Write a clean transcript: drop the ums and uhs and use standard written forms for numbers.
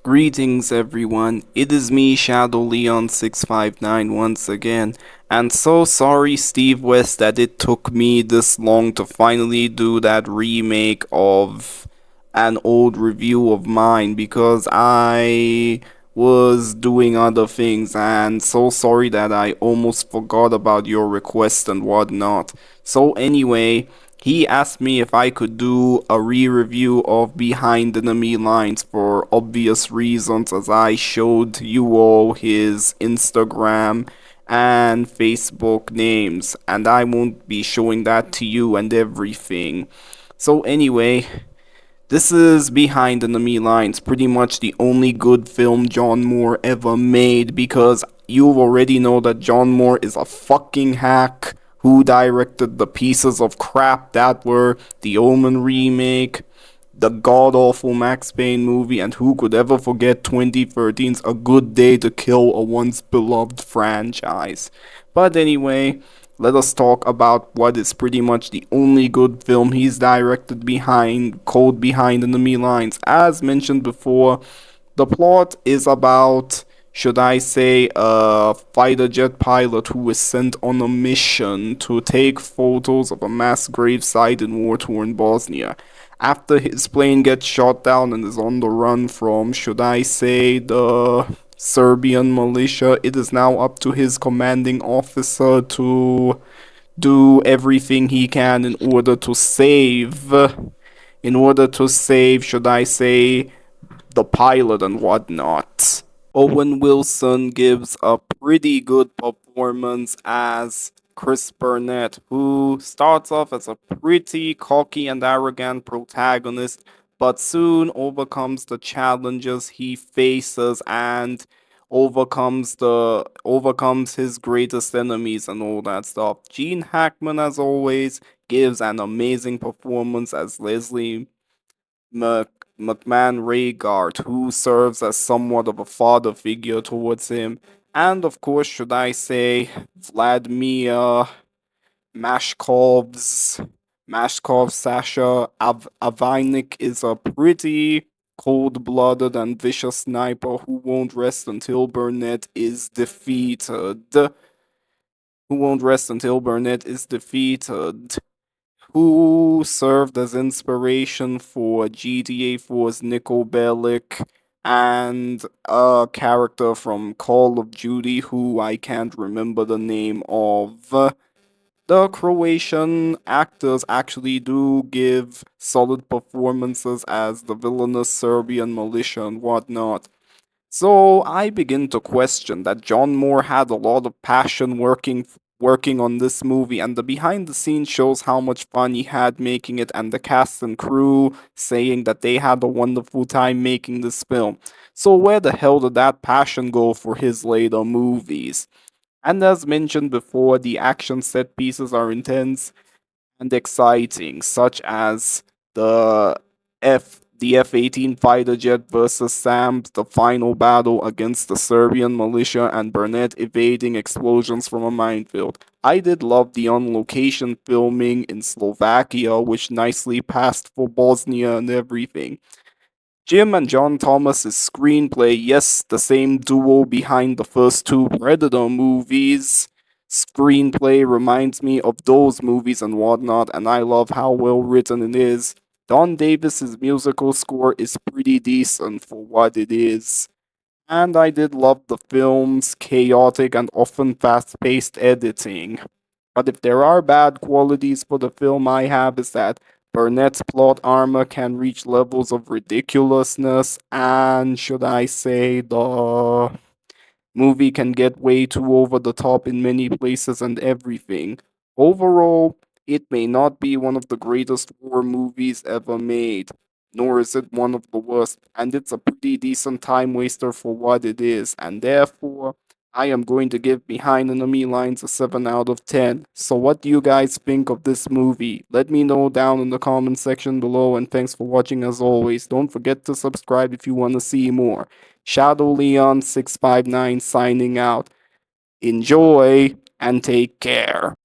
Greetings everyone, it is me Shadow Leon 659 once again, and so sorry Steve West that it took me this long to finally do that remake of an old review of mine because I was doing other things, and so sorry that I almost forgot about your request and whatnot. So anyway, he asked me if I could do a re-review of Behind Enemy Lines for obvious reasons, as I showed you all his Instagram and Facebook names, and I won't be showing that to you and everything. So anyway, this is Behind Enemy Lines, pretty much the only good film John Moore ever made, because you already know that John Moore is a fucking hack who directed the pieces of crap that were the Omen remake, the god awful Max Payne movie, and who could ever forget 2013's A Good Day to Kill a Once Beloved franchise. But anyway, let us talk about what is pretty much the only good film he's directed behind Code Behind Enemy Lines. As mentioned before, the plot is about, should I say, a fighter jet pilot who is sent on a mission to take photos of a mass gravesite in war-torn Bosnia. After his plane gets shot down and is on the run from, should I say, the Serbian militia, it is now up to his commanding officer to do everything he can in order to save, should I say, the pilot and whatnot. Owen Wilson gives a pretty good performance as Chris Burnett, who starts off as a pretty cocky and arrogant protagonist, but soon overcomes the challenges he faces and overcomes his greatest enemies and all that stuff. Gene Hackman, as always, gives an amazing performance as Leslie McMahon Raygard, who serves as somewhat of a father figure towards him. And of course, should I say, Vladimir Mashkov's Mashkov Sasha Avainik is a pretty cold-blooded and vicious sniper who won't rest until Burnett is defeated. Who served as inspiration for GTA 4's Niko Bellic and a character from Call of Duty who I can't remember the name of. The Croatian actors actually do give solid performances as the villainous Serbian militia and whatnot. So I begin to question that John Moore had a lot of passion working on this movie, and the behind the scenes shows how much fun he had making it, and the cast and crew saying that they had a wonderful time making this film. So where the hell did that passion go for his later movies? And as mentioned before, the action set pieces are intense and exciting, such as the F-18 fighter jet versus Sam's the final battle against the Serbian militia and Burnett evading explosions from a minefield. I did love the on-location filming in Slovakia, which nicely passed for Bosnia and everything. Jim and John Thomas's screenplay, yes, the same duo behind the first two Predator movies. Screenplay reminds me of those movies and whatnot, and I love how well written it is. Don Davis's musical score is pretty decent for what it is. And I did love the film's chaotic and often fast paced editing. But if there are bad qualities for the film, I have is that Burnett's plot armor can reach levels of ridiculousness, and should I say, the movie can get way too over the top in many places and everything. Overall, it may not be one of the greatest war movies ever made, nor is it one of the worst, and it's a pretty decent time waster for what it is, and therefore, I am going to give Behind Enemy Lines a 7 out of 10. So what do you guys think of this movie? Let me know down in the comment section below, and thanks for watching as always. Don't forget to subscribe if you want to see more. Shadow Leon 659 signing out. Enjoy and take care.